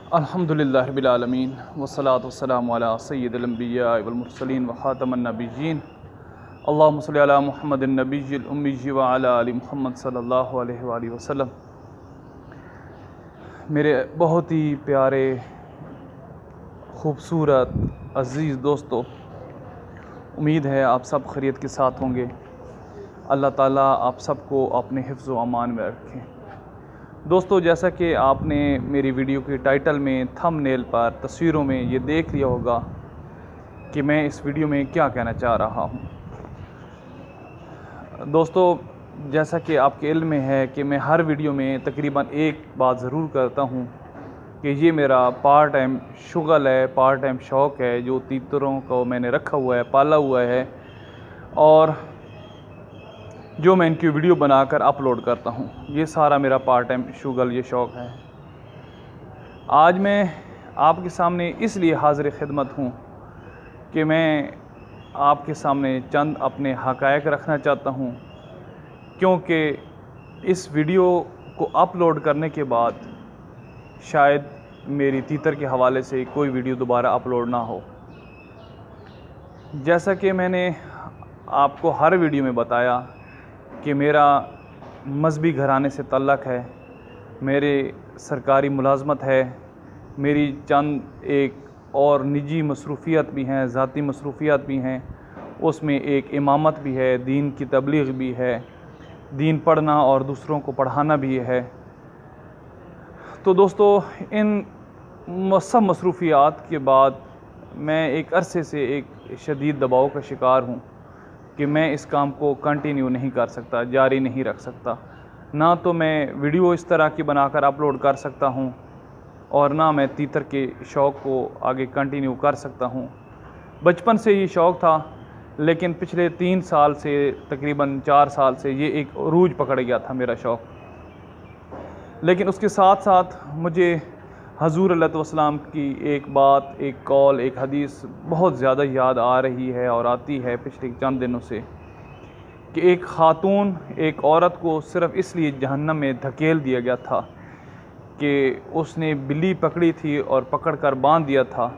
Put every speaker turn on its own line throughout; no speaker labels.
अल्हम्दुलिल्लाहि रब्बिल आलमीन वस्सलातु वस्सलामु अला सय्यिदिल अंबिया वल मुरसलीन व खातमन नबिय्यीन अल्लाहुम्मा सल्लि अला मुहम्मदिन नबिय्यिल उम्मी व अला आलि मुहम्मद सल्लल्लाहु अलैहि वसल्लम। मेरे बहुत ही प्यारे खूबसूरत अज़ीज़ दोस्तों, उम्मीद है आप सब खैरियत के साथ होंगे। अल्लाह ताला आप सबको अपने हिफ्ज़ व अमान में रखें। दोस्तों, जैसा कि आपने मेरी वीडियो के टाइटल में, थंबनेल पर, तस्वीरों में ये देख लिया होगा कि मैं इस वीडियो में क्या कहना चाह रहा हूँ। दोस्तों, जैसा कि आपके इल्म में है कि मैं हर वीडियो में तकरीबन एक बात ज़रूर करता हूँ कि ये मेरा पार्ट टाइम शुगल है, पार्ट टाइम शौक़ है, जो तीतरों को मैंने रखा हुआ है, पाला हुआ है, और जो मैं इनकी वीडियो बनाकर अपलोड करता हूँ। ये सारा मेरा पार्ट टाइम शुगल, ये शौक़ है। आज मैं आपके सामने इसलिए हाज़िर ख़िदमत हूँ कि मैं आपके सामने चंद अपने हक़ाइक़ रखना चाहता हूँ, क्योंकि इस वीडियो को अपलोड करने के बाद शायद मेरी तीतर के हवाले से कोई वीडियो दोबारा अपलोड ना हो। जैसा कि मैंने आपको हर वीडियो में बताया कि मेरा मज़हबी घराने से तल्लक़ है, मेरे सरकारी मुलाज़मत है, मेरी चंद एक और निजी मसरूफ़ियत भी हैं, ज़ाती मसरूफ़ियत भी हैं, उसमें एक इमामत भी है, दीन की तबलीग भी है, दीन पढ़ना और दूसरों को पढ़ाना भी है। तो दोस्तों, इन सब मसरूफ़ियात के बाद मैं एक अरसे से एक शदीद दबाव का शिकार हूँ कि मैं इस काम को कंटिन्यू नहीं कर सकता, जारी नहीं रख सकता। ना तो मैं वीडियो इस तरह की बनाकर अपलोड कर सकता हूँ और ना मैं तीतर के शौक़ को आगे कंटिन्यू कर सकता हूँ। बचपन से ये शौक़ था, लेकिन पिछले 3 साल से, तकरीबन 4 साल से ये एक उरूज पकड़ गया था मेरा शौक़। लेकिन उसके साथ साथ मुझे हज़ूर अलैहिस्सलाम की एक बात, एक कौल, एक हदीस बहुत ज़्यादा याद आ रही है और आती है पिछले चंद दिनों से, कि एक ख़ातून, एक औरत को सिर्फ़ इसलिए जहन्नम में धकेल दिया गया था कि उसने बिल्ली पकड़ी थी और पकड़ कर बांध दिया था,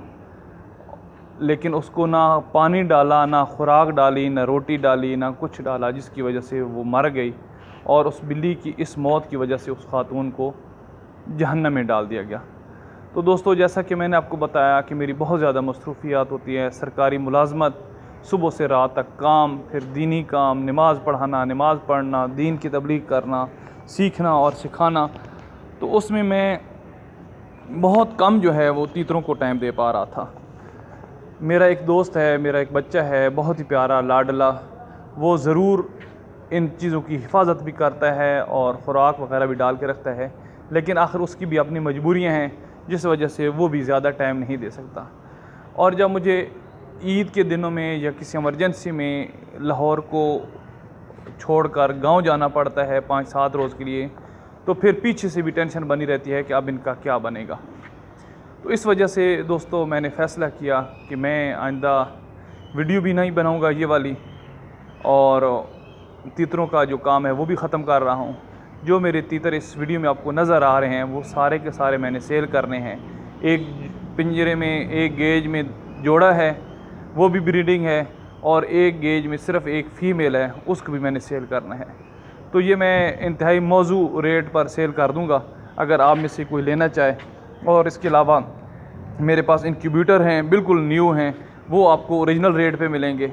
लेकिन उसको ना पानी डाला, ना खुराक डाली, ना रोटी डाली, ना कुछ डाला, जिसकी वजह से वो मर गई। और उस बिल्ली की इस मौत की वजह से उस ख़ातून को जहन्नम में डाल दिया गया। तो दोस्तों, जैसा कि मैंने आपको बताया कि मेरी बहुत ज़्यादा मसरूफ़ियात होती हैं, सरकारी मुलाज़मत, सुबह से रात तक काम, फिर दीनी काम, नमाज़ पढ़ाना, नमाज़ पढ़ना, दीन की तबलीग करना, सीखना और सिखाना। तो उसमें मैं बहुत कम जो है वो तीतरों को टाइम दे पा रहा था। मेरा एक दोस्त है, मेरा एक बच्चा है, बहुत ही प्यारा लाडला, वो ज़रूर इन चीज़ों की हिफाजत भी करता है और ख़ुराक वग़ैरह भी डाल के रखता है, लेकिन आखिर उसकी भी अपनी मजबूरियां हैं, जिस वजह से वो भी ज़्यादा टाइम नहीं दे सकता। और जब मुझे ईद के दिनों में या किसी इमरजेंसी में लाहौर को छोड़कर गांव जाना पड़ता है 5-7 रोज़ के लिए, तो फिर पीछे से भी टेंशन बनी रहती है कि अब इनका क्या बनेगा। तो इस वजह से दोस्तों, मैंने फ़ैसला किया कि मैं आइंदा वीडियो भी नहीं बनाऊंगा ये वाली, और तीतरों का जो काम है वो भी ख़त्म कर रहा हूँ। जो मेरे तीतर इस वीडियो में आपको नज़र आ रहे हैं वो सारे के सारे मैंने सेल करने हैं। एक पिंजरे में, एक गेज में जोड़ा है, वो भी ब्रीडिंग है, और एक गेज में सिर्फ़ एक फ़ीमेल है, उसको भी मैंने सेल करना है। तो ये मैं इंतहाई मौजू रेट पर सेल कर दूँगा अगर आप में से कोई लेना चाहे। और इसके अलावा मेरे पास इंक्यूबेटर हैं, बिल्कुल न्यू हैं, वो आपको ओरिजिनल रेट पे मिलेंगे,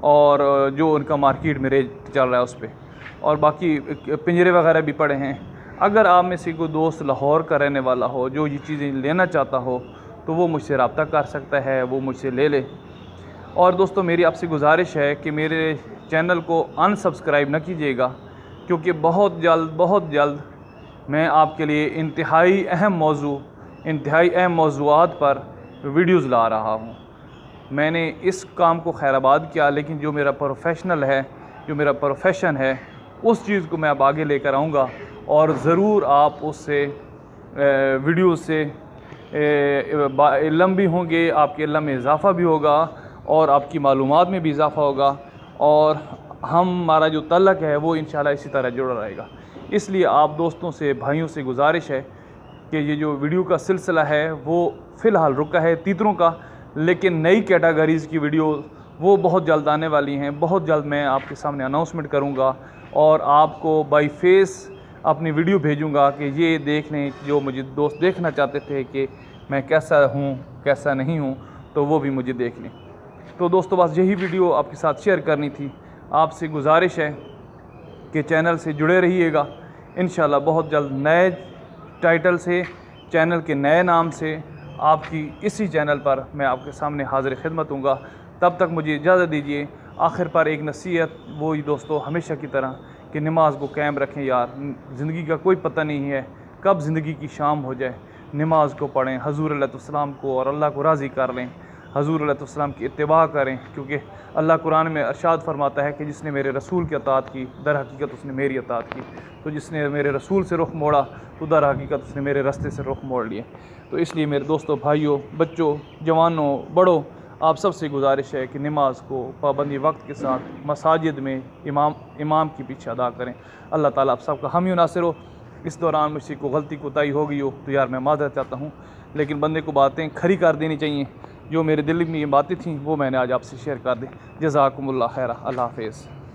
और जो उनका मार्केट में रेट चल रहा है उस पर। और बाकी पिंजरे वगैरह भी पड़े हैं। अगर आप में से कोई दोस्त लाहौर का रहने वाला हो जो ये चीज़ें लेना चाहता हो, तो वो मुझसे रब्ता कर सकता है, वो मुझसे ले ले। और दोस्तों, मेरी आपसे गुजारिश है कि मेरे चैनल को अनसब्सक्राइब न कीजिएगा, क्योंकि बहुत जल्द मैं आपके लिए इंतहाई अहम मौज़ूआत पर वीडियोज़ ला रहा हूँ। मैंने इस काम को खैराबाद किया, लेकिन जो मेरा प्रोफेशनल है, जो मेरा प्रोफेशन है, उस चीज़ को मैं अब आगे लेकर आऊँगा, और ज़रूर आप उससे वीडियो से इल्म भी होंगे, आपके इल्म में इजाफ़ा भी होगा और आपकी मालूमात में भी इजाफ़ा होगा, और हमारा जो तल्लक़ है वो इंशाल्लाह इसी तरह जुड़ा रहेगा। इसलिए आप दोस्तों से, भाइयों से गुजारिश है कि ये जो वीडियो का सिलसिला है वो फ़िलहाल रुका है तीतरों का, लेकिन नई कैटेगरीज़ की वीडियो वो बहुत जल्द आने वाली हैं। बहुत जल्द मैं आपके सामने अनाउंसमेंट करूँगा और आपको बाय फेस अपनी वीडियो भेजूँगा कि ये देख लें, जो मुझे दोस्त देखना चाहते थे कि मैं कैसा हूँ कैसा नहीं हूँ, तो वो भी मुझे देख लें। तो दोस्तों बस यही वीडियो आपके साथ शेयर करनी थी। आपसे गुजारिश है कि चैनल से जुड़े रहिएगा। इंशाल्लाह बहुत जल्द नए टाइटल से, चैनल के नए नाम से आपकी इसी चैनल पर मैं आपके सामने हाज़िर खिदमत हूँगा। तब तक मुझे इजाज़त दीजिए। आखिर पर एक नसीहत वही दोस्तों हमेशा की तरह कि नमाज को कायम रखें यार। ज़िंदगी का कोई पता नहीं है कब ज़िंदगी की शाम हो जाए। नमाज को पढ़ें, हज़ूर अलैहिस्सलाम को और अल्लाह को राज़ी कर लें, हज़ूर अलैहिस्सलाम की इत्तिबा करें, क्योंकि अल्लाह कुरान में इरशाद फरमाता है कि जिसने मेरे रसूल की अताअत की दर हकीकत उसने मेरी अताअत की। तो जिसने मेरे रसूल से रुख मोड़ा तो दर हकीकत उसने मेरे रास्ते से रुख मोड़ लिए। तो इसलिए मेरे दोस्तों, भाइयों, बच्चों, जवानों, बड़ों, आप सबसे गुजारिश है कि नमाज को पाबंदी वक्त के साथ मसाजिद में इमाम के पीछे अदा करें। अल्लाह ताला आप सबका हामी नासिर हो। इस दौरान मुझसे को गलती कोताही हो गई हो तो यार मैं माज़रत चाहता हूँ, लेकिन बंदे को बातें खरी कर देनी चाहिए। जो मेरे दिल में ये बातें थीं वो मैंने आज आपसे शेयर कर दी। जज़ाकुमुल्लाह खैरा। अल्लाह हाफ़िज़।